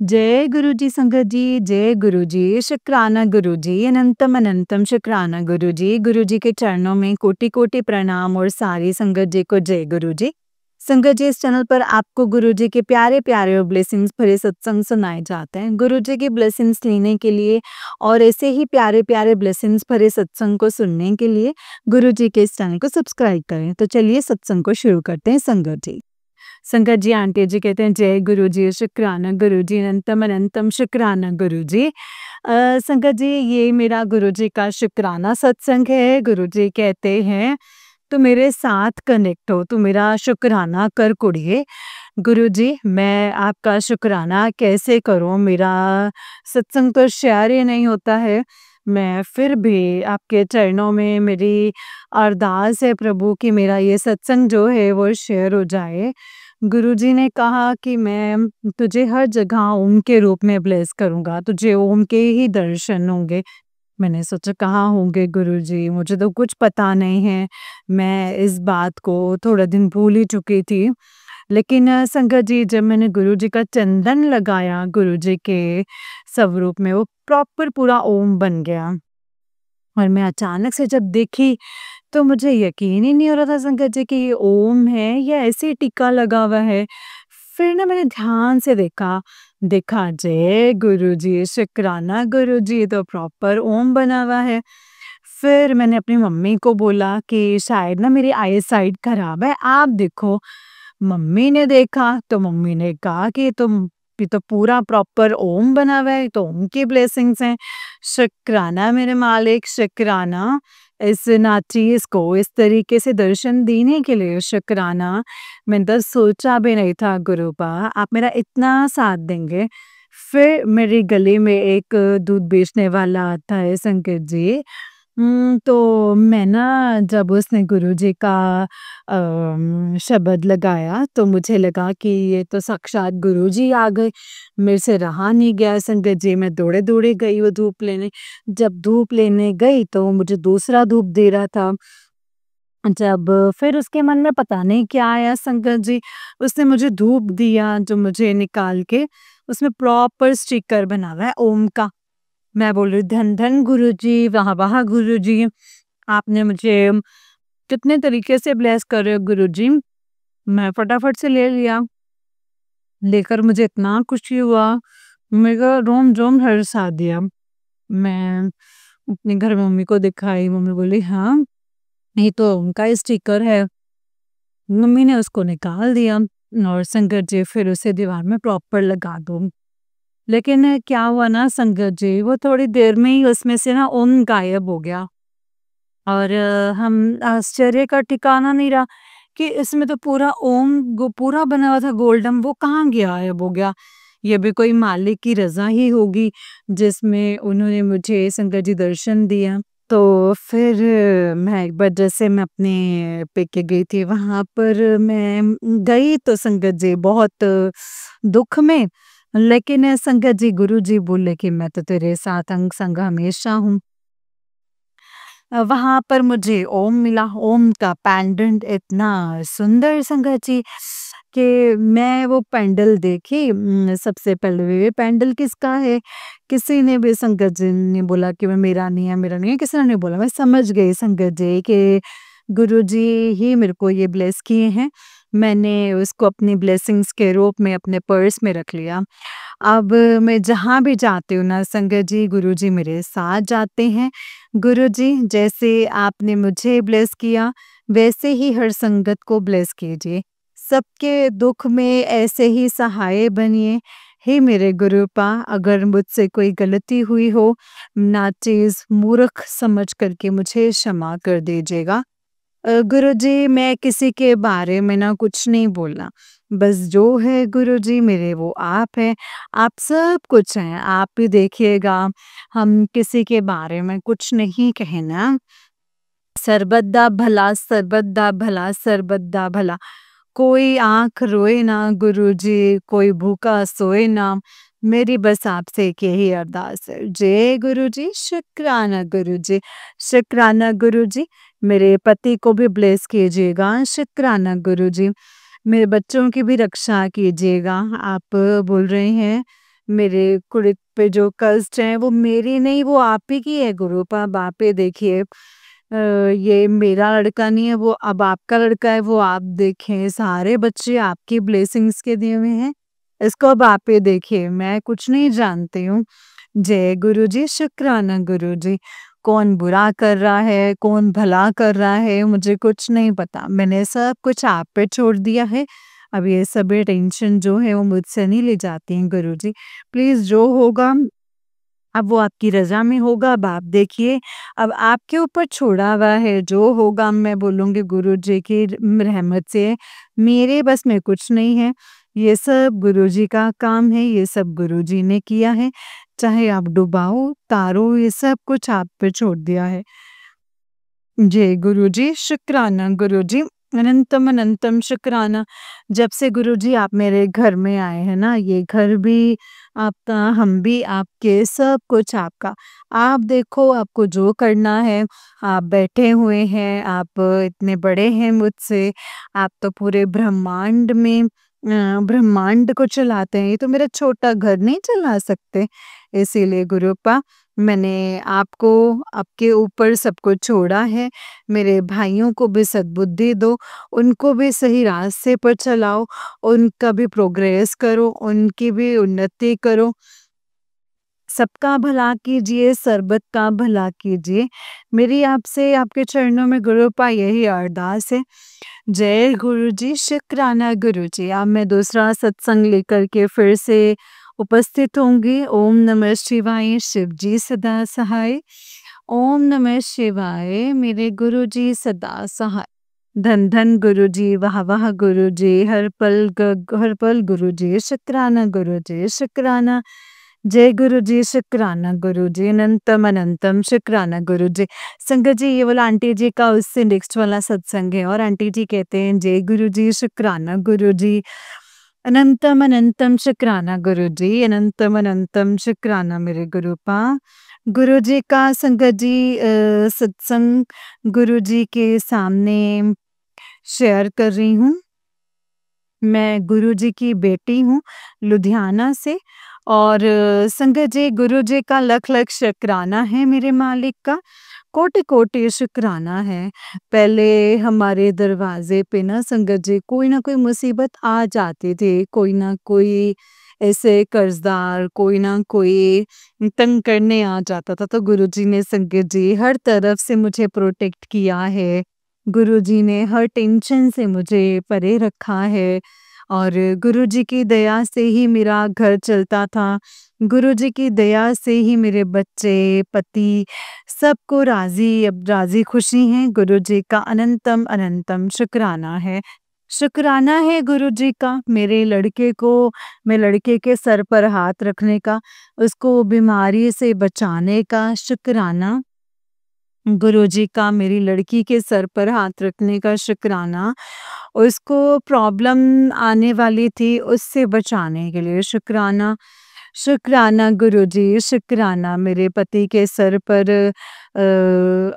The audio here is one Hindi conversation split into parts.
जय गुरु जी संगत जी, जय गुरु जी, शुक्राना गुरु जी, अनंतम अनंतम शुक्राना गुरु जी। गुरु जी के चरणों में कोटि-कोटि प्रणाम और सारी संगत जी को जय गुरु जी। संगत जी, इस चैनल पर आपको गुरु जी के प्यारे-प्यारे और ब्लेसिंग्स भरे सत्संग सुनाए जाते हैं। गुरु जी की ब्लेसिंग्स लेने के लिए और ऐसे ही प्यारे-प्यारे ब्लेसिंग्स भरे सत्संग को सुनने के लिए गुरु जी के इस चैनल को सब्सक्राइब करें। तो चलिए सत्संग को शुरू करते हैं संगत जी। संगत जी आंटी जी कहते हैं जय गुरु जी, शुक्राना गुरु जी, अनंतम अनंतम शुक्राना गुरु जी। संगत जी, ये मेरा गुरु जी का शुक्राना सत्संग है। गुरु जी कहते हैं तो मेरे साथ कनेक्ट हो, तो मेरा शुक्राना कर कुड़िए। गुरु जी, मैं आपका शुक्राना कैसे करूं, मेरा सत्संग तो शेयर ही नहीं होता है। मैं फिर भी आपके चरणों में मेरी अरदास है प्रभु कि मेरा ये सत्संग जो है वो शेयर हो जाए। गुरुजी ने कहा कि मैं तुझे हर जगह ओम के रूप में ब्लेस करूँगा, तुझे ओम के ही दर्शन होंगे। मैंने सोचा कहाँ होंगे गुरुजी, मुझे तो कुछ पता नहीं है। मैं इस बात को थोड़ा दिन भूल ही चुकी थी। लेकिन संगत जी, जब मैंने गुरुजी का चंदन लगाया गुरुजी के स्वरूप में, वो प्रॉपर पूरा ओम बन गया। और मैं अचानक से जब देखी तो मुझे यकीन ही नहीं हो रहा था संगत जी कि ये ओम है या ऐसे ही टिक्का लगा हुआ है। फिर ना मैंने ध्यान से देखा, देखा जय गुरुजी, शुक्राना गुरुजी, ये तो प्रॉपर ओम बना हुआ है। फिर मैंने अपनी मम्मी को बोला कि शायद ना मेरी आई साइट खराब है, आप देखो। मम्मी ने देखा तो मम्मी ने कहा कि ये तो पूरा प्रॉपर ओम बना हुआ है, ये तो ओम की ब्लेसिंग्स हैं। शुक्राना मेरे मालिक, शुक्राना इस नाचीज़ को इस तरीके से दर्शन देने के लिए शुक्राना। मैंने तो सोचा भी नहीं था गुरुबा आप मेरा इतना साथ देंगे। फिर मेरी गली में एक दूध बेचने वाला आता है संकेत जी। तो मैं ना जब उसने गुरुजी का शब्द लगाया तो मुझे लगा कि ये तो साक्षात गुरुजी आ गए। मेरे से रहा नहीं गया संगत जी, मैं दौड़े-दौड़े गई वो धूप लेने। जब धूप लेने गई तो वो मुझे दूसरा धूप दे रहा था। जब फिर उसके मन में पता नहीं क्या आया संगत जी, उसने मुझे धूप दिया जो मुझे निकाल के उसमें प्रॉपर स्टिकर बना हुआ है ओम का। मैं बोल रही धन धन गुरुजी, वाह वाह गुरुजी, आपने मुझे कितने तरीके से ब्लेस कर रहे हो गुरुजी। मैं फटाफट से ले लिया, लेकर मुझे इतना खुशी हुआ, मेरा रोम-रोम हर्षा दिया। मैं अपने घर में मम्मी को दिखाई, मम्मी बोली हाँ, ये तो उनका स्टिकर है। मम्मी ने उसको निकाल दिया और संगत जी फिर उसे दीवार में प्रॉपर लगा दो। लेकिन क्या हुआ ना संगत जी, वो थोड़ी देर में ही उसमें से ना ओम गायब हो गया। और हम आश्चर्य का ठिकाना नहीं रहा कि इसमें तो पूरा ओम पूरा बना हुआ था गोल्डन, वो कहाँ गायब हो गया। ये भी कोई मालिक की रजा ही होगी जिसमें उन्होंने मुझे संगत जी दर्शन दिया। तो फिर मैं एक बार जैसे मैं अपने पेके गई थी वहां पर मैं गई तो संगत जी बहुत दुख में, लेकिन संगत जी गुरु जी बोले कि मैं तो तेरे साथ अंग संग हमेशा हूँ। वहाँ पर मुझे ओम मिला, ओम का पेंडेंट इतना सुंदर संगत जी कि मैं वो पेंडल देखी। सबसे पहले ये पेंडल किसका है? किसी ने भी संगत जी ने बोला कि वो मेरा नहीं है, मेरा नहीं है, किसी ने नहीं बोला। मैं समझ गई संगत जी कि गुरुजी ही मेरे को ये ब्लेस किए हैं। मैंने उसको अपनी ब्लेसिंग्स के रूप में अपने पर्स में रख लिया। अब मैं जहाँ भी जाती हूँ ना संगत जी, गुरुजी मेरे साथ जाते हैं। गुरुजी जैसे आपने मुझे ब्लेस किया, वैसे ही हर संगत को ब्लेस कीजिए। सबके दुख में ऐसे ही सहाय बनिए। हे मेरे गुरुपा, अगर मुझसे कोई गलती हुई हो, नाचीज़ मूर्ख समझ करके मुझे क्षमा कर दीजिएगा। गुरुजी मैं किसी के बारे में ना कुछ नहीं बोलना। बस जो है गुरुजी मेरे वो आप हैं। आप सब कुछ हैं, आप ही देखिएगा। हम किसी के बारे में कुछ नहीं कहना। सर्वदा भला, सर्वदा भला, सर्वदा भला। कोई आँख रोए ना गुरुजी, कोई भूखा सोए ना। मेरी बस आपसे एक यही अरदास है। जय गुरुजी, शुक्राना गुरुजी, शुक्राना गुरुजी। मेरे पति को भी ब्लेस कीजिएगा, शुक्राना गुरुजी। मेरे बच्चों की भी रक्षा कीजिएगा। आप बोल रहे हैं मेरे कुड़ित पे जो कष्ट हैं वो मेरी नहीं, वो आप ही की है गुरुपा। अब आप ही देखिए, ये मेरा लड़का नहीं है, वो अब आपका लड़का है, वो आप देखें, सारे बच्चे आपकी ब्लेसिंग्स के दिए हुए हैं। इसको अब आप ही देखिए, मैं कुछ नहीं जानती हूँ। जय गुरुजी, शुक्राना गुरुजी। कौन बुरा कर रहा है, कौन भला कर रहा है, मुझे कुछ नहीं पता। मैंने सब कुछ आप पे छोड़ दिया है। अब ये सभी टेंशन जो है वो मुझसे नहीं ली जाती हैं गुरुजी। प्लीज़ जो होगा अब वो आपकी रज़ा में होगा। अब आप देखिए, अब आपके ऊपर छोड़ा हुआ है, जो होगा मैं बोलूँगी गुरुजी की रहमत से है। मेरे बस में कुछ नहीं है। ये सब गुरुजी का काम है, ये सब गुरुजी ने किया है। चाहे आप डुबाओ, तारो, ये सब कुछ आप पे छोड़ दिया है। जी, गुरुजी, शुक्राना गुरुजी, अनंतम अनंतम शुक्राना। जब से गुरुजी आप मेरे घर में आए हैं ना, ये घर भी आपका, हम भी आपके, सब कुछ आपका। आप देखो आपको जो करना है, आप बैठे हुए हैं, आप इतने बड़े हैं मुझसे, आप तो पूरे ब्रह्मांड में ब्रह्मांड को चलाते हैं, ये तो मेरा छोटा घर नहीं चला सकते। इसीलिए गुरुपा मैंने आपको, आपके ऊपर सब कुछ छोड़ा है। मेरे भाइयों को भी सद्बुद्धि दो, उनको भी सही रास्ते पर चलाओ, उनका भी प्रोग्रेस करो, उनकी भी उन्नति करो। सबका भला कीजिए, सर्बत का भला कीजिए। मेरी आपसे, आपके चरणों में गुरुपा यही अरदास है। जय गुरुजी, शुक्राना गुरुजी। अब मैं दूसरा सत्संग लेकर के फिर से उपस्थित होंगी। ओम नमः शिवाय, शिव जी सदा सहाय। ओम नमः शिवाय, मेरे गुरुजी सदा सहाय। धन धन गुरुजी, वाह वाह गुरुजी, हर पल गुरुजी, शुक्राना गुरुजी, शुक्राना। जय गुरुजी, शुक्राना गुरुजी, अनंतम अनंतम शुक्राना गुरुजी। संगत जी, ये वाला आंटी जी का उससे नेक्स्ट वाला सत्संग है और आंटी जी कहते हैं जय गुरुजी, शुक्राना गुरुजी, अनंतम अनंतम शुक्राना गुरुजी, अनंतम अनंतम शुक्राना मेरे गुरुपा। गुरुजी का संगत जी सत्संग गुरुजी के सामने शेयर कर रही हूँ। मैं गुरुजी की बेटी हूँ लुधियाना से और संगत जी, गुरुजी का लख लख शुक्राना है मेरे मालिक का, कोटि कोटि शुक्राना है। पहले हमारे दरवाजे पे ना संगत जी कोई ना कोई मुसीबत आ जाती थी, कोई ना कोई ऐसे कर्जदार, कोई ना कोई तंग करने आ जाता था, तो गुरुजी ने संगत जी हर तरफ से मुझे प्रोटेक्ट किया है। गुरुजी ने हर टेंशन से मुझे परे रखा है और गुरुजी की दया से ही मेरा घर चलता था। गुरुजी की दया से ही मेरे बच्चे, पति सबको राज़ी, अब राज़ी खुशी हैं। गुरुजी का अनंतम अनंतम शुक्राना है। शुक्राना है गुरुजी का मेरे लड़के को, मैं लड़के के सर पर हाथ रखने का, उसको बीमारी से बचाने का शुक्राना। गुरुजी का मेरी लड़की के सर पर हाथ रखने का शुक्राना, उसको प्रॉब्लम आने वाली थी उससे बचाने के लिए शुक्राना। शुक्राना गुरुजी, शुक्राना मेरे पति के सर पर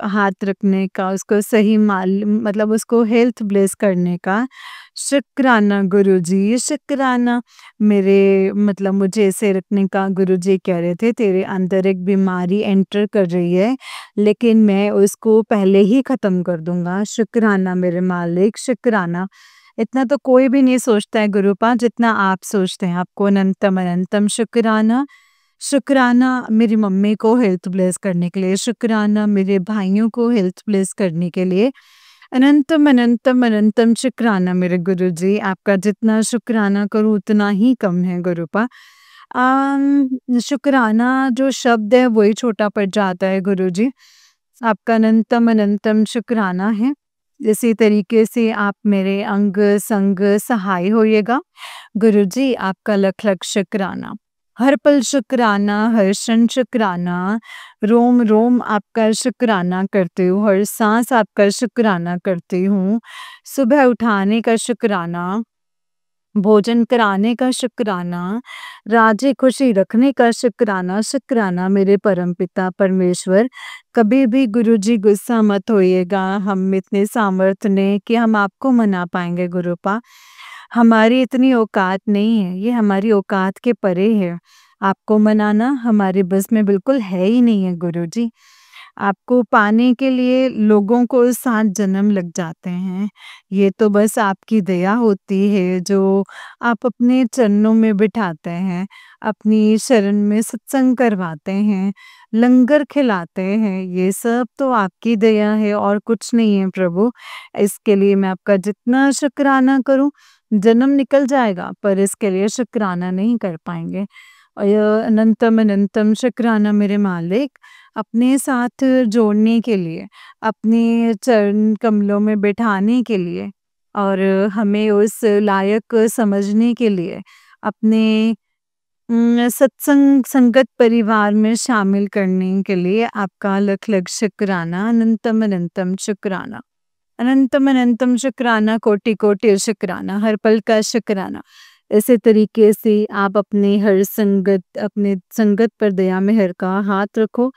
हाथ रखने का, उसको सही माल मतलब उसको हेल्थ ब्लेस करने का शुक्राना गुरुजी, शुक्राना मेरे मतलब मुझे ऐसे रखने का। गुरुजी कह रहे थे तेरे अंदर एक बीमारी एंटर कर रही है, लेकिन मैं उसको पहले ही ख़त्म कर दूँगा। शुक्राना मेरे मालिक, शुक्राना। इतना तो कोई भी नहीं सोचता है गुरुपा जितना आप सोचते हैं। आपको अनंतम अनंतम शुक्राना। शुक्राना मेरी मम्मी को हेल्थ ब्लेस करने के लिए, शुक्राना मेरे भाइयों को हेल्थ ब्लेस करने के लिए। अनंतम अनंतम अनंतम शुक्राना मेरे गुरुजी, आपका जितना शुक्राना करूँ उतना ही कम है गुरुपा। शुक्राना जो शब्द है वही छोटा पड़ जाता है गुरुजी। आपका अनंतम अनंतम शुक्राना है। इसी तरीके से आप मेरे अंग संग सहाय होइएगा। गुरुजी आपका लख लख शुक्राना। हर पल शुक्राना, हर क्षण शुक्राना, रोम रोम आपका शुक्राना करती हूँ, हर सांस आपका शुक्राना करती हूँ। सुबह उठाने का शुक्राना, भोजन कराने का शुक्राना, राज़ी खुशी रखने का शुक्राना। शुक्राना मेरे परमपिता परमेश्वर। कभी भी गुरुजी गुस्सा मत होइएगा, हम इतने सामर्थ्य ने कि हम आपको मना पाएँगे गुरुपा। हमारी इतनी औकात नहीं है, ये हमारी औकात के परे है। आपको मनाना हमारे बस में बिल्कुल है ही नहीं है गुरुजी। आपको पाने के लिए लोगों को 7 जन्म लग जाते हैं। ये तो बस आपकी दया होती है जो आप अपने चरणों में बिठाते हैं, अपनी शरण में सत्संग करवाते हैं, लंगर खिलाते हैं। ये सब तो आपकी दया है और कुछ नहीं है प्रभु। इसके लिए मैं आपका जितना शुक्राना करूँ, जन्म निकल जाएगा पर इसके लिए शुक्राना नहीं कर पाएँगे। अनंतम अनंतम शुक्राना मेरे मालिक, अपने साथ जोड़ने के लिए, अपने चरण कमलों में बिठाने के लिए और हमें उस लायक समझने के लिए, अपने सत्संग संगत परिवार में शामिल करने के लिए आपका लख लख शुक्राना, अनंतम अनंतम शुक्राना। अनंतम अनंतम शुक्राना, कोटि कोटि शुक्राना, हर पल का शुक्राना। इसी तरीके से आप अपने संगत पर दया मेहर का हाथ रखो,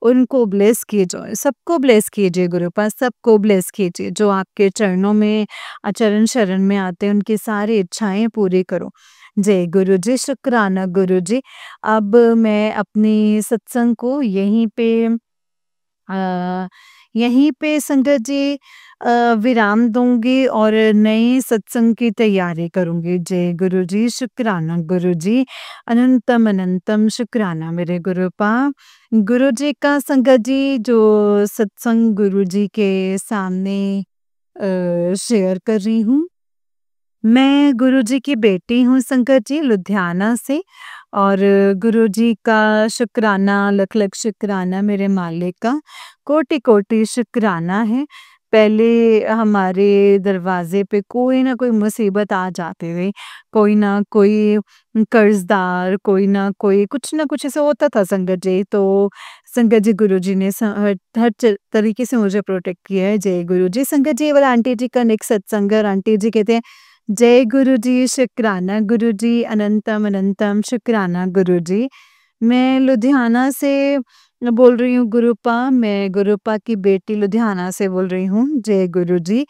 उनको ब्लेस कीजिए, सबको ब्लेस कीजिए गुरुपाद, सबको ब्लेस कीजिए। जो आपके चरणों में चरण शरण में आते हैं, उनकी सारी इच्छाएं पूरी करो। जय गुरु जी, शुक्राना गुरु जी। अब मैं अपनी सत्संग को यहीं पे संगत जी विराम दूंगी और नए सत्संग की तैयारी करूंगी। जय गुरु जी, शुक्राना गुरु जी, अनंतम अनंतम शुक्राना मेरे गुरुपा। गुरु जी का संगत जी जो सत्संग गुरु जी के सामने शेयर कर रही हूँ। मैं गुरुजी की बेटी हूँ संगत जी, लुधियाना से। और गुरुजी का शुक्राना, लख लख शुक्राना मेरे मालिक का, कोटि कोटि शुक्राना है। पहले हमारे दरवाजे पे कोई ना कोई मुसीबत आ जाती थी, कोई ना कोई कर्जदार, कोई ना कोई कुछ ना कुछ ऐसा होता था संगत जी। तो संगत जी गुरुजी ने हर तरीके से मुझे प्रोटेक्ट किया है। जय गुरु जी। संगत जी, ये वाला आंटी जी का नेक्स्ट सत्संग है और आंटी जी कहते हैं, जय गुरु जी, शुक्राना गुरु जी, अनंतम अनंतम शुक्राना गुरु जी। मैं लुधियाना से बोल रही हूँ गुरुपा, मैं गुरुपा की बेटी लुधियाना से बोल रही हूँ। जय गुरु जी।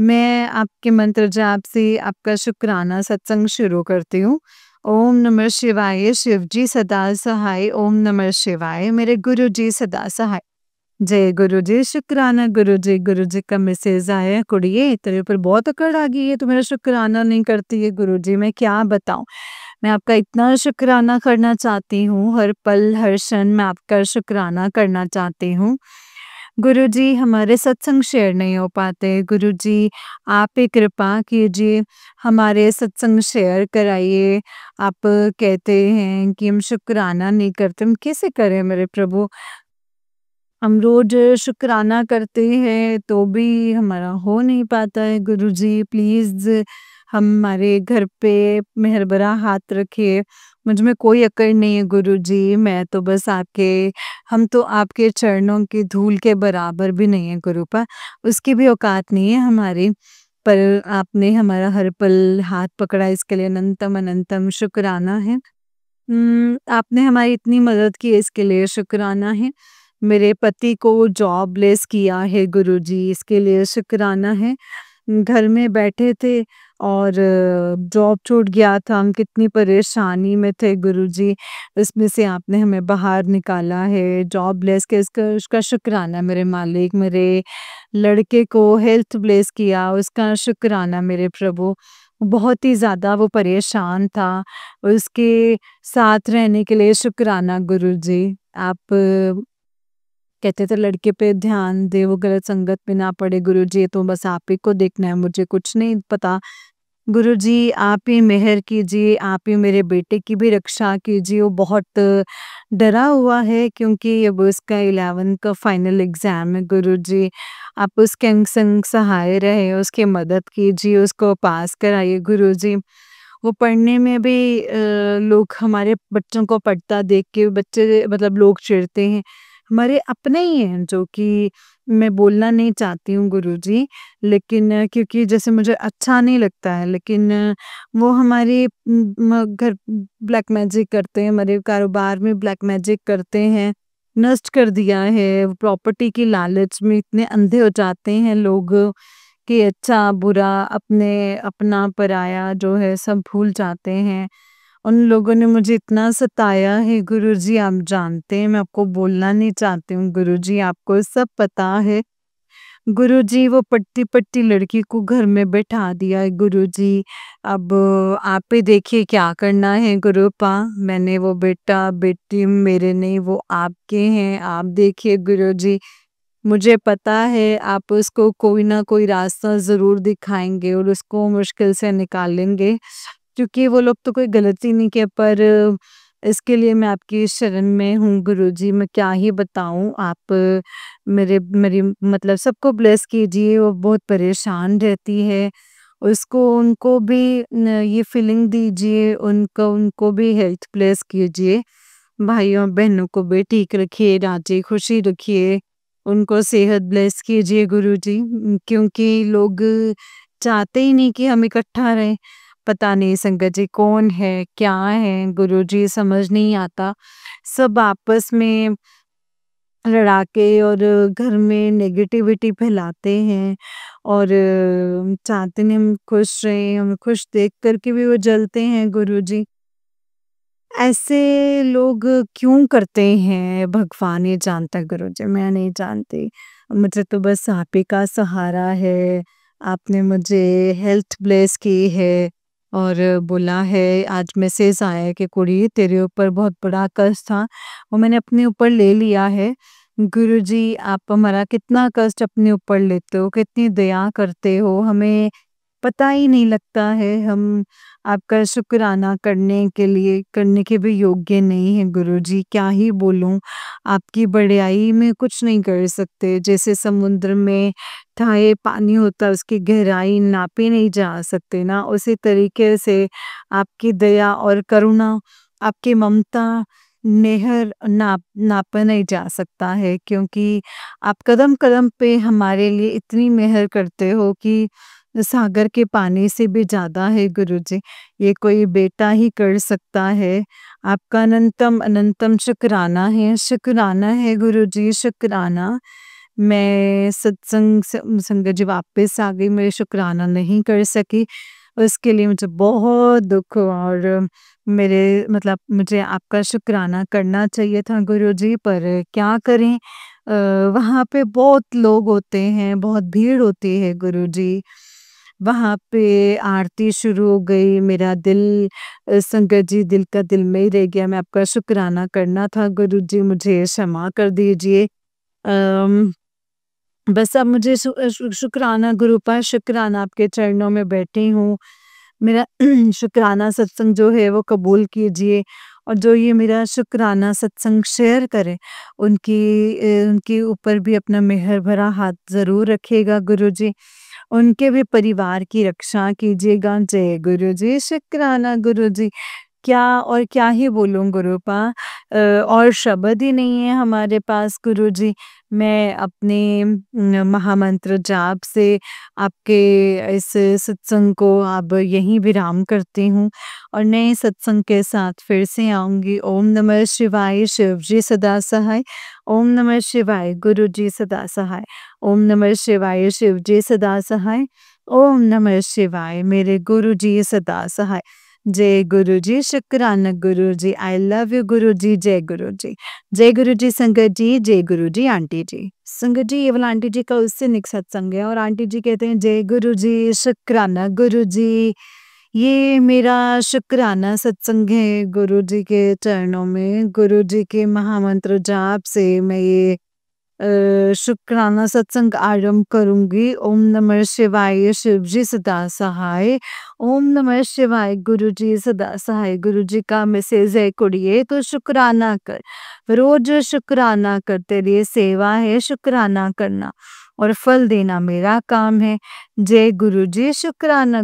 मैं आपके मंत्र जाप से आपका शुक्राना सत्संग शुरू करती हूँ। ओम नमः शिवाय, शिव जी सदा सहाय। ओम नमः शिवाय, मेरे गुरु जी सदा सहाय। जय गुरु जी, शुक्राना गुरु जी का मैसेज आया है, कुड़िए तेरे ऊपर बहुत अकड़ आ गई है, तू मेरा शुक्राना नहीं करती है गुरु जी, मैं क्या बताऊं। मैं आपका इतना शुक्राना करना चाहती हूँ, हर पल हर क्षण मैं आपका शुक्राना करना चाहती हूँ। गुरु जी, हमारे सत्संग शेयर नहीं हो पाते, गुरु जी आप ही कृपा कीजिए, हमारे सत्संग शेयर कराइए। आप कहते हैं कि हम शुक्राना नहीं करते, हम कैसे करें मेरे प्रभु। हम रोज शुक्राना करते हैं तो भी हमारा हो नहीं पाता है। गुरुजी प्लीज़ हमारे घर पे मेहर भरा हाथ रखिए। मुझ में कोई अकड़ नहीं है गुरुजी, मैं तो बस हम तो आपके चरणों की धूल के बराबर भी नहीं है गुरुपा, उसकी भी औकात नहीं है हमारी। पर आपने हमारा हर पल हाथ पकड़ा, इसके लिए अनंतम अनंतम शुक्राना है। आपने हमारी इतनी मदद की, इसके लिए शुक्राना है। मेरे पति को जॉबलेस किया है गुरुजी, इसके लिए शुक्राना है। घर में बैठे थे और जॉब छूट गया था, हम कितनी परेशानी में थे गुरुजी, इसमें से आपने हमें बाहर निकाला है। जॉबलेस के इसका उसका शुक्राना मेरे मालिक। मेरे लड़के को हेल्थ ब्लेस किया, उसका शुक्राना मेरे प्रभु। बहुत ही ज़्यादा वो परेशान था, उसके साथ रहने के लिए शुक्राना गुरुजी। आप कहते थे लड़के पे ध्यान दे, वो गलत संगत में ना पड़े गुरुजी, ये तो बस आप ही को देखना है, मुझे कुछ नहीं पता। गुरुजी आप ही मेहर कीजिए, आप ही मेरे बेटे की भी रक्षा कीजिए। वो बहुत डरा हुआ है क्योंकि अब उसका 11th का फाइनल एग्ज़ाम है गुरुजी। आप उसके अंग संग सहाय रहे, उसकी मदद कीजिए, उसको पास कराइए गुरुजी। वो पढ़ने में भी लोग हमारे बच्चों को पढ़ता देख के बच्चे मतलब लोग चिढ़ते हैं। हमारे अपने ही हैं जो कि मैं बोलना नहीं चाहती हूँ गुरुजी, लेकिन क्योंकि जैसे मुझे अच्छा नहीं लगता है, लेकिन वो हमारे घर ब्लैक मैजिक करते हैं, हमारे कारोबार में ब्लैक मैजिक करते हैं, नष्ट कर दिया है। प्रॉपर्टी की लालच में इतने अंधे हो जाते हैं लोग कि अच्छा बुरा अपना पराया जो है सब भूल जाते हैं। उन लोगों ने मुझे इतना सताया है गुरुजी, आप जानते हैं, मैं आपको बोलना नहीं चाहती हूँ गुरुजी, आपको सब पता है। गुरुजी वो पट्टी-पट्टी लड़की को घर में बैठा दिया है गुरुजी। अब आप ही देखिए क्या करना है गुरुपा। मैंने वो बेटा-बेटी मेरे नहीं, वो आपके हैं। आप देखिए गुरुजी, मुझे पता है आप उसको कोई ना कोई रास्ता ज़रूर दिखाएँगे और उसको मुश्किल से निकालेंगे, क्योंकि वो लोग तो कोई गलती नहीं किए, पर इसके लिए मैं आपकी शरण में हूँ गुरुजी, मैं क्या ही बताऊँ। आप मेरी मतलब सबको ब्लेस कीजिए, वो बहुत परेशान रहती है। उसको उनको भी न ये फीलिंग दीजिए, उनको भी हेल्थ ब्लेस कीजिए। भाइयों-बहनों को भी ठीक रखिए, राज़ी-खुशी रखिए, उनको सेहत ब्लेस कीजिए गुरुजी। क्योंकि लोग चाहते ही नहीं कि हम इकट्ठा रहें। पता नहीं संगत जी कौन है, क्या है गुरुजी, समझ नहीं आता। सब आपस में लड़ा के और घर में नेगेटिविटी फैलाते हैं और चाहते नहीं हम खुश रहें, हमें खुश देख कर के भी वो जलते हैं गुरुजी। ऐसे लोग क्यों करते हैं भगवान ही जानता है गुरुजी, मैं नहीं जानती। मुझे तो बस आप ही का सहारा है। आपने मुझे हेल्थ ब्लेस की है और बोला है, आज मैसेज आया है कि कुड़ी तेरे ऊपर बहुत बड़ा कष्ट था, वो मैंने अपने ऊपर ले लिया है। गुरुजी आप हमारा कितना कष्ट अपने ऊपर लेते हो, कितनी दया करते हो, हमें पता ही नहीं लगता है। हम आपका शुक्राना करने के भी योग्य नहीं हैं गुरुजी, क्या ही बोलूँ। आपकी बड़ाई में कुछ नहीं कर सकते। जैसे समुद्र में थाहे पानी होता है, उसकी गहराई नापी नहीं जा सकते ना, उसी तरीके से आपकी दया और करुणा, आपकी ममता, मेहर नापा नहीं जा सकता है, क्योंकि आप कदम-कदम पे हमारे लिए इतनी मेहर करते हो कि सागर के पानी से भी ज़्यादा है गुरुजी, ये कोई बेटा ही कर सकता है। आपका अनंतम अनंतम शुक्राना है गुरुजी, शुक्राना। मैं सत्संग संगत जी वापस आ गई, मैं शुक्राना नहीं कर सकी, उसके लिए मुझे बहुत दुःख हुआ और मेरे मतलब मुझे आपका शुक्राना करना चाहिए था गुरुजी, पर क्या करें। वहाँ पे बहुत लोग होते हैं, बहुत भीड़ होती है गुरुजी। वहाँ पे आरती शुरू हो गई, मेरा दिल संगत जी दिल का दिल में ही रह गया, मैं आपका शुक्राना करना था गुरुजी, मुझे क्षमा कर दीजिए। अम, बस अब मुझे शुक्राना गुरुपा, शुक्राना आपके चरणों में बैठी हूँ। मेरा शुक्राना सत्संग जो है वो कबूल कीजिए और जो ये मेरा शुक्राना सत्संग शेयर करे, उनके ऊपर भी अपना मेहर भरा हाथ ज़रूर रखिएगा गुरुजी। उनके भी परिवार की रक्षा कीजिएगा। जय गुरुजी, शुक्राना गुरुजी। क्या ही बोलूँ गुरुपा, और शब्द ही नहीं है हमारे पास गुरुजी। मैं अपने महामंत्र जाप से आपके इस सत्संग को अब यहीं विराम करती हूँ और नए सत्संग के साथ फिर से आऊँगी। ओम नमः शिवाय, शिव जी सदा सहाय। ओम नमः शिवाय, गुरु जी सदा सहाय। ओम नमः शिवाय, शिव जी सदा सहाय। ओम नमः शिवाय, मेरे गुरु जी सदा सहाय। जय गुरु जी, शुक्राना गुरु जी, आई लव यू गुरु जी, जय गुरु जी। जय गुरु जी संगत जी, जय गुरु जी आंटी जी। संगत जी ये वाला आंटी जी का उससे निक सत्संग है और आंटी जी कहते हैं जय गुरु जी, शुक्राना गुरु जी। ये मेरा शुक्राना सत्संग है गुरु जी के चरणों में, गुरु जी के महामंत्र जाप से मैं ये शुक्राना सत्संग आरंभ करूँगी। ओम नमः शिवाय, शिव जी सदा सहाय। ओम नमः शिवाय, गुरु जी सदा सहाय। गुरु जी का मैसेज है कुड़िए तो शुक्राना कर, रोज शुक्राना कर, तेरी सेवा है शुक्राना करना और फल देना मेरा काम है। जय गुरु जी शुक्राना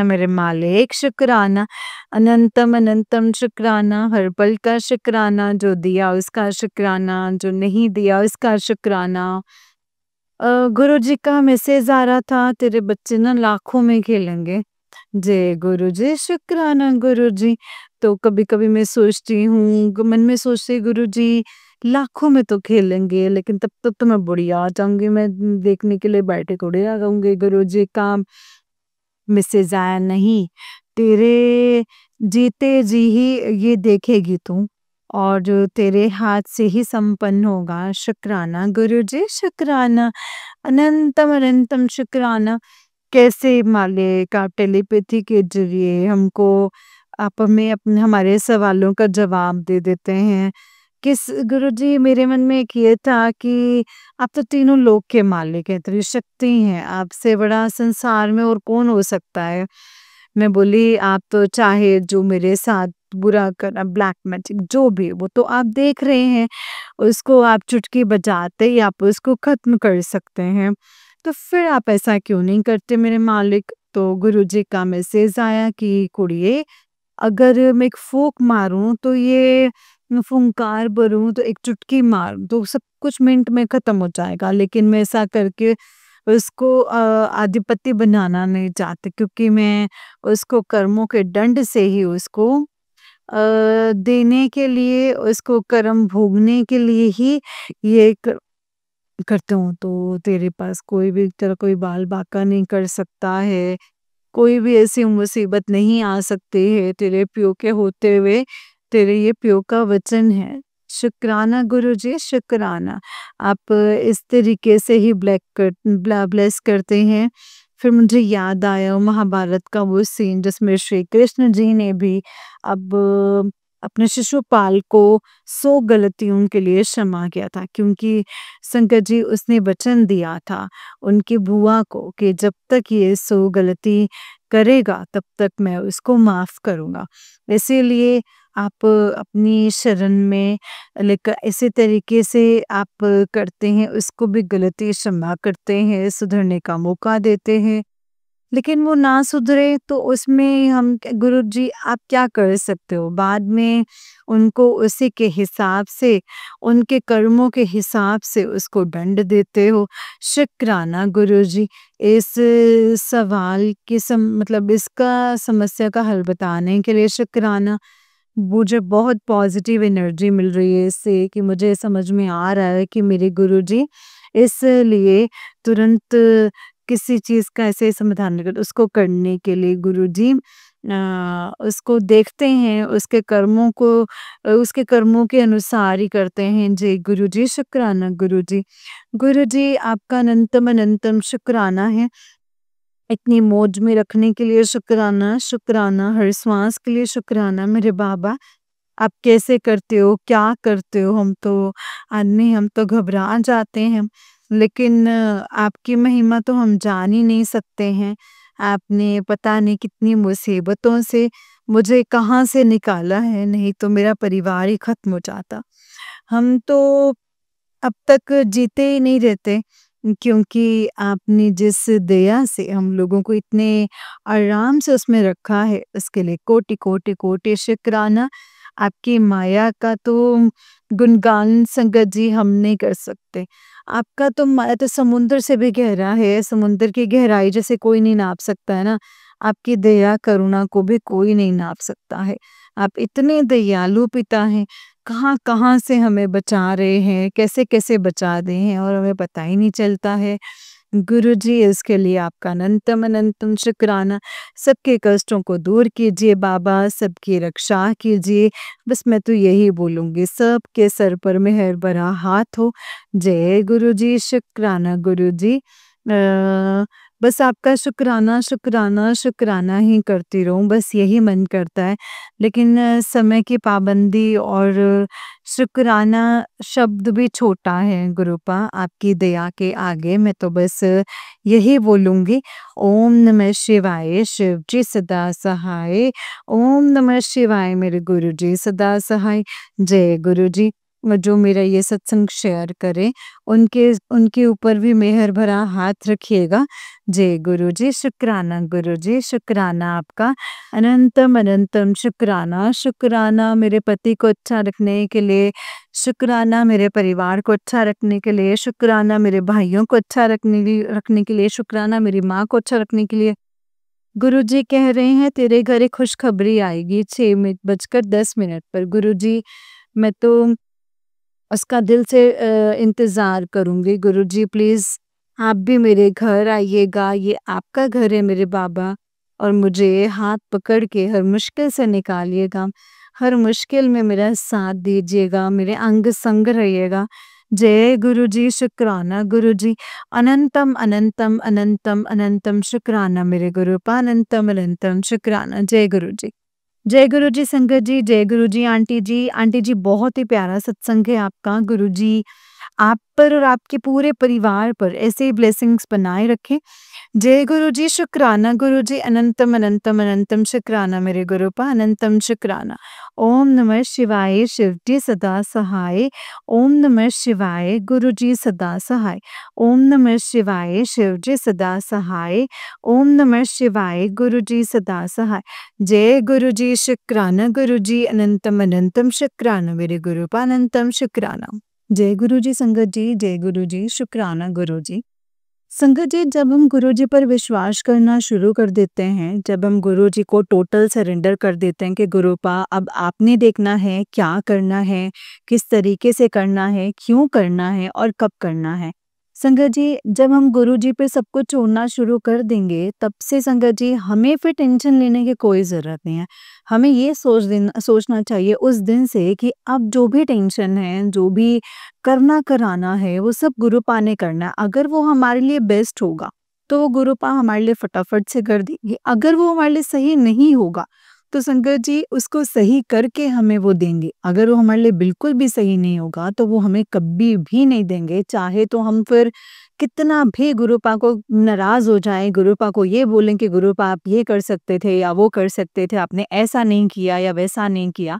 मेरे मालिक, शुक्राना अनंतम अनंतम शुक्राना, हर पल का शुक्राना, जो दिया उसका शुक्राना, जो नहीं दिया उसका शुक्राना। गुरुजी का मैसेज आ रहा था, तेरे बच्चे ना लाखों में खेलेंगे। जय गुरुजी, शुक्राना गुरुजी। तो कभी-कभी मैं सोचती हूँ, मन में सोचती गुरुजी लाखों में तो खेलेंगे, लेकिन तब तक तो मैं बुढ़िया आ जाऊँगी, मैं देखने के लिए बैठे थोड़ी रह जाऊँगी। गुरुजी का मैसेज आया नहीं, तेरे जीते जी ही ये देखेगी तू, और जो तेरे हाथ से ही संपन्न होगा। शुक्राना गुरुजी, शुक्राना, अनंतम अनंतम शुक्राना। कैसे मालिक आप टेलीपैथी के ज़रिए हमको आप हमें अपने हमारे सवालों का जवाब दे देते हैं। किस गुरुजी, मेरे मन में एक ये था कि आप तो तीनों लोक के मालिक हैं, त्रिशक्ति हैं, आपसे बड़ा संसार में और कौन हो सकता है? मैं बोली आप तो चाहे जो मेरे साथ बुरा करना, ब्लैक मैजिक जो भी, वो तो आप देख रहे हैं, उसको आप चुटकी बजाते ही आप उसको खत्म कर सकते हैं। तो फिर आप ऐसा क्यों नहीं करते मेरे मालिक? तो गुरुजी का मैसेज आया कि कुड़िए, अगर मैं एक फूँक मारूँ तो ये फुंकार भरूँ तो एक चुटकी मारूँ तो सब कुछ मिनट में ख़त्म हो जाएगा। लेकिन मैं ऐसा करके उसको आधिपत्य बनाना नहीं चाहती, क्योंकि मैं उसको कर्मों के दंड से ही उसको देने के लिए, उसको कर्म भोगने के लिए ही ये करती हूँ। तो तेरे पास कोई भी तेरा कोई बाल बांका नहीं कर सकता है, कोई भी ऐसी मुसीबत नहीं आ सकती है तेरे प्यो के होते हुए, तेरे ये प्यो का वचन है। शुक्राना गुरुजी, शुक्राना। आप इस तरीके से ही ब्लेस करते हैं। फिर मुझे याद आया महाभारत का वो सीन जिसमें श्री कृष्ण जी ने भी अब अपने शिशुपाल को 100 गलतियों के लिए क्षमा किया था, क्योंकि शंकर जी उसने वचन दिया था उनकी बुआ को कि जब तक ये 100 गलती करेगा तब तक मैं उसको माफ करूँगा। इसीलिए आप अपनी शरण में लेकर इसी तरीके से आप करते हैं, उसको भी गलती क्षमा करते हैं, सुधरने का मौका देते हैं। लेकिन वो ना सुधरे तो उसमें हम गुरुजी आप क्या कर सकते हो? बाद में उनको उसी के हिसाब से, उनके कर्मों के हिसाब से उसको दंड देते हो। शुक्राना गुरुजी, इस सवाल की मतलब इसका समस्या का हल बताने के लिए शुक्राना। मुझे बहुत पॉजिटिव एनर्जी मिल रही है इससे, कि मुझे समझ में आ रहा है कि मेरे गुरुजी इसलिए तुरंत किसी चीज़ का ऐसे समाधान निकल उसको करने के लिए गुरुजी उसको देखते हैं, उसके कर्मों को उसके कर्मों के अनुसार ही करते हैं। जी गुरुजी, शुक्राना गुरुजी। गुरुजी आपका अनंतम अनंतम शुक्राना है। इतनी मौज में रखने के लिए शुक्राना, शुक्राना, हर श्वास के लिए शुक्राना मेरे बाबा। आप कैसे करते हो, क्या करते हो? हम तो आदमी, हम तो घबरा जाते हैं, लेकिन आपकी महिमा तो हम जान ही नहीं सकते हैं। आपने पता नहीं कितनी मुसीबतों से मुझे कहाँ से निकाला है, नहीं तो मेरा परिवार ही खत्म हो जाता। हम तो अब तक जीते ही नहीं रहते, क्योंकि आपने जिस दया से हम लोगों को इतने आराम से उसमें रखा है, उसके लिए कोटि कोटि कोटि शुक्राना। आपकी माया का तो गुणगान संगत जी हम नहीं कर सकते। आपका तो माया तो समुद्र से भी गहरा है, समुद्र की गहराई जैसे कोई नहीं नाप सकता है ना, आपकी दया करुणा को भी कोई नहीं नाप सकता है। आप इतने दयालु पिता हैं, कहाँ-कहाँ से हमें बचा रहे हैं, कैसे-कैसे बचा रहे हैं और हमें पता ही नहीं चलता है। गुरुजी, इसके लिए आपका अनंतम अनंतम शुक्राना। सबके कष्टों को दूर कीजिए बाबा, सबकी रक्षा कीजिए। बस मैं तो यही बोलूँगी, सबके सर पर मेहर भरा हाथ हो। जय गुरुजी, शुक्राना गुरुजी। बस आपका शुक्राना, शुक्राना, शुक्राना ही करती रहूँ, बस यही मन करता है। लेकिन समय की पाबंदी और शुक्राना शब्द भी छोटा है गुरुपा, आपकी दया के आगे मैं तो बस यही बोलूँगी, ओम नमः शिवाय, शिव जी सदा सहाय। ओम नमः शिवाय मेरे गुरुजी सदा सहाय। जय गुरुजी। जो मेरा ये सत्संग शेयर करें, उनके उनके ऊपर भी मेहर भरा हाथ रखिएगा। जय गुरुजी, शुक्राना गुरुजी, शुक्राना आपका अनंतम अनंतम शुक्राना। शुक्राना मेरे पति को अच्छा रखने के लिए, शुक्राना मेरे परिवार को अच्छा रखने के लिए, शुक्राना मेरे भाइयों को अच्छा रखने के लिए, शुक्राना मेरी माँ को अच्छा रखने के लिए। गुरुजी कह रहे हैं तेरे घर एक खुशखबरी आएगी 6:10 पर। गुरुजी, मैं तो उसका दिल से इंतज़ार करूँगी। गुरुजी प्लीज़ आप भी मेरे घर आइएगा, ये आपका घर है मेरे बाबा। और मुझे हाथ पकड़ के हर मुश्किल से निकालिएगा। हर मुश्किल में मेरा साथ दीजिएगा, मेरे अंग संग रहिएगा। जय गुरु जी, शुक्राना गुरु जी। अनंतम अनंतम अनंतम अनंतम शुक्राना मेरे गुरुपा, अनंतम अनंतम शुक्राना। जय गुरु जी। जय गुरु जी संगत जी, जय गुरु जी आंटी जी। आंटी जी बहुत ही प्यारा सत्संग है आपका। गुरु जी आप पर और आपके पूरे परिवार पर ऐसे ही ब्लेसिंग्स बनाए रखें। जय गुरु जी, शुक्राना गुरु जी। अनंतम अनंतम अनंतम शुक्राना मेरे गुरुपा, अनंतम शुक्राना। ओम नमः शिवाय, शिव जी सदा सहाय। ओम नमः शिवाय, गुरु जी सदा सहाय। ओम नमः शिवाय, शिव जी सदा सहाय। ओम नमः शिवाय, गुरु जी सदा सहाय। जय गुरु जी, शुक्राना गुरु जी। अनंतम अनंतम शुक्राना मेरे गुरुपा, अनंतम शुक्राना। जय गुरु जी संगत जी, जय गुरु जी, शुक्राना गुरु जी। संगत जी जब हम गुरु जी पर विश्वास करना शुरू कर देते हैं, जब हम गुरु जी को टोटल सरेंडर कर देते हैं कि गुरुपा अब आपने देखना है क्या करना है, किस तरीके से करना है, क्यों करना है और कब करना है। संगत जी जब हम गुरु जी पे सब कुछ छोड़ना शुरू कर देंगे, तब से संगत जी हमें फिर टेंशन लेने की कोई ज़रूरत नहीं है। हमें ये सोचना चाहिए उस दिन से कि अब जो भी टेंशन है, जो भी करना कराना है, वो सब गुरुपा ने करना है। अगर वो हमारे लिए बेस्ट होगा, तो वो गुरुपा हमारे लिए फटाफट से कर देंगे। अगर वो हमारे लिए सही नहीं होगा, तो संगत जी उसको सही करके हमें वो देंगे। अगर वो हमारे लिए बिल्कुल भी सही नहीं होगा, तो वो हमें कभी भी नहीं देंगे। चाहे तो हम फिर कितना भी गुरुपा को नाराज़ हो जाएँ, गुरुपा को ये बोलें कि गुरुपा आप ये कर सकते थे या वो कर सकते थे, आपने ऐसा नहीं किया या वैसा नहीं किया।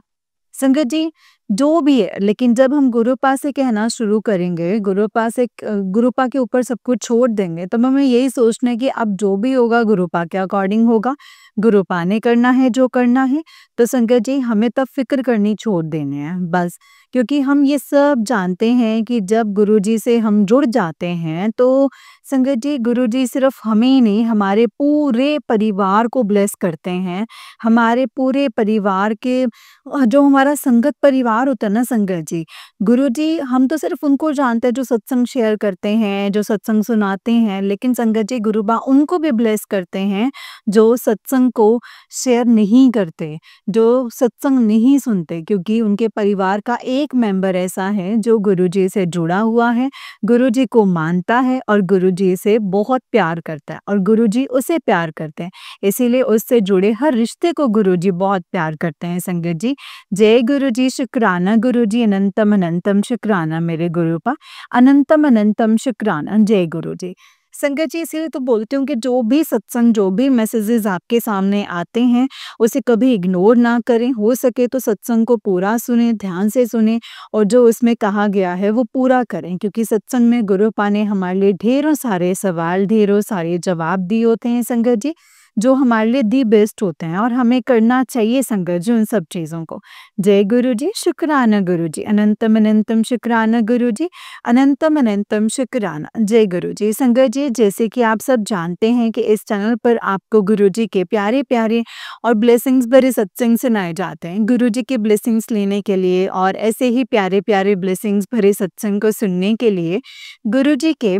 संगत जी जो भी है, लेकिन जब हम गुरुपा से कहना शुरू करेंगे, गुरुपा के ऊपर सब कुछ छोड़ देंगे, तब हमें यही सोचना है कि अब जो भी होगा गुरुपा के अकॉर्डिंग होगा। गुरुपा ने करना है जो करना है। तो संगत जी हमें तब फ़िक्र करनी छोड़ देनी है बस। क्योंकि हम ये सब जानते हैं कि जब गुरुजी से हम जुड़ जाते हैं, तो संगत जी गुरुजी सिर्फ़ हमें ही नहीं, हमारे पूरे परिवार को ब्लेस करते हैं। हमारे पूरे परिवार के जो हमारा संगत परिवार होता है ना संगत जी, गुरुजी हम तो सिर्फ उनको जानते हैं जो सत्संग शेयर करते हैं, जो सत्संग सुनाते हैं, लेकिन संगत जी गुरुबा उनको भी ब्लेस करते हैं जो सत्संग को शेयर नहीं करते, जो सत्संग नहीं सुनते, क्योंकि उनके परिवार का एक मेंबर ऐसा है जो गुरुजी से जुड़ा हुआ है, गुरुजी को मानता है और गुरुजी से बहुत प्यार करता है और गुरुजी उसे प्यार करते हैं। इसीलिए उससे जुड़े हर रिश्ते को गुरुजी बहुत प्यार करते हैं संगत जी। जय गुरु जी, शुक्राना गुरु जी। अनंतम अनंतम शुक्राना मेरे गुरुपा, अनंतम अनंतम शुक्राना। जय गुरु जी। संगत जी इसीलिए तो बोलती हूँ कि जो भी सत्संग, जो भी मैसेजेस आपके सामने आते हैं, उसे कभी इग्नोर ना करें। हो सके तो सत्संग को पूरा सुनें, ध्यान से सुनें और जो उसमें कहा गया है वो पूरा करें, क्योंकि सत्संग में गुरुपा ने हमारे लिए ढेरों सारे सवाल, ढेरों सारे जवाब दिए होते हैं संगत जी, जो हमारे लिए दी बेस्ट होते हैं और हमें करना चाहिए संगत जी उन सब चीज़ों को। जय गुरु जी, शुक्राना गुरु जी। अनंतम अनंतम शुक्राना गुरु जी, अनंतम अनंतम शुक्राना। जय गुरु जी। संगत जी जैसे कि आप सब जानते हैं कि इस चैनल पर आपको गुरु जी के प्यारे-प्यारे और ब्लेसिंग्स भरे सत्संग सुनाए जाते हैं। गुरु जी के ब्लेसिंग्स लेने के लिए और ऐसे ही प्यारे-प्यारे ब्लेसिंग्स भरे सत्संग को सुनने के लिए गुरु जी के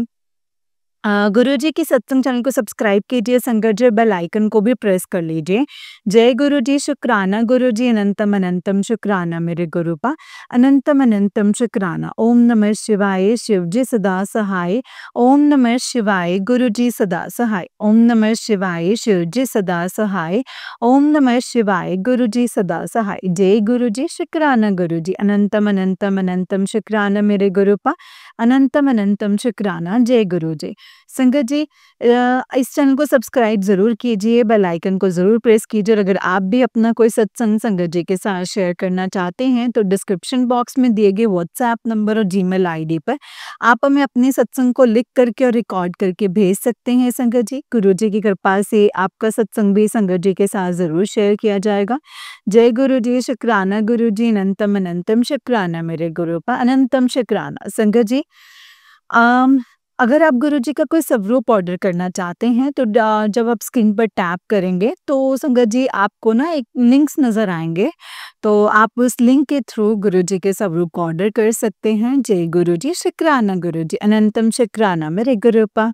गुरुजी की सत्संग चैनल को सब्सक्राइब कीजिए संगत जी, बेल आइकन को भी प्रेस कर लीजिए। जय गुरु जी, शुक्राना गुरु जी। अनंतम अनंतम शुक्राना मेरे गुरुपा, अनंतम अनंतम शुक्राना। ओम नमः शिवाय, शिव जी सदा सहाय। ओम नमः शिवाय, गुरु जी सदा सहाय। ओम नमः शिवाय, शिव जी सदा सहाय। ओम नमः शिवाय, गुरु जी सदा सहाय। जय गुरु जी, शुक्राना गुरु जी। अनंतम अनंतम अनंतम शुक्राना मेरे गुरुपा, अनंतम अनंतम शुक्राना। जय गुरु जी। संगत जी इस चैनल को सब्सक्राइब ज़रूर कीजिए, बेल आइकन को ज़रूर प्रेस कीजिए और अगर आप भी अपना कोई सत्संग संगत जी के साथ शेयर करना चाहते हैं, तो डिस्क्रिप्शन बॉक्स में दिए गए व्हाट्सएप नंबर और जीमेल आईडी पर आप हमें अपने सत्संग को लिख करके और रिकॉर्ड करके भेज सकते हैं संगत जी। गुरु जी की कृपा से आपका सत्संग भी संगत जी के साथ ज़रूर शेयर किया जाएगा। जय गुरु जी, शुक्राना गुरु जी। अनंतम अनंतम शुक्राना मेरे गुरुपा, अनंतम शुक्राना। संगत जी अगर आप गुरुजी का कोई स्वरूप ऑर्डर करना चाहते हैं, तो जब आप स्क्रीन पर टैप करेंगे, तो संगत जी आपको ना एक लिंक्स नज़र आएँगे, तो आप उस लिंक के थ्रू गुरुजी के स्वरूप को ऑर्डर कर सकते हैं। जय गुरु जी, शुक्राना गुरु जी। अनंतम शुक्राना मेरे गुरुपा।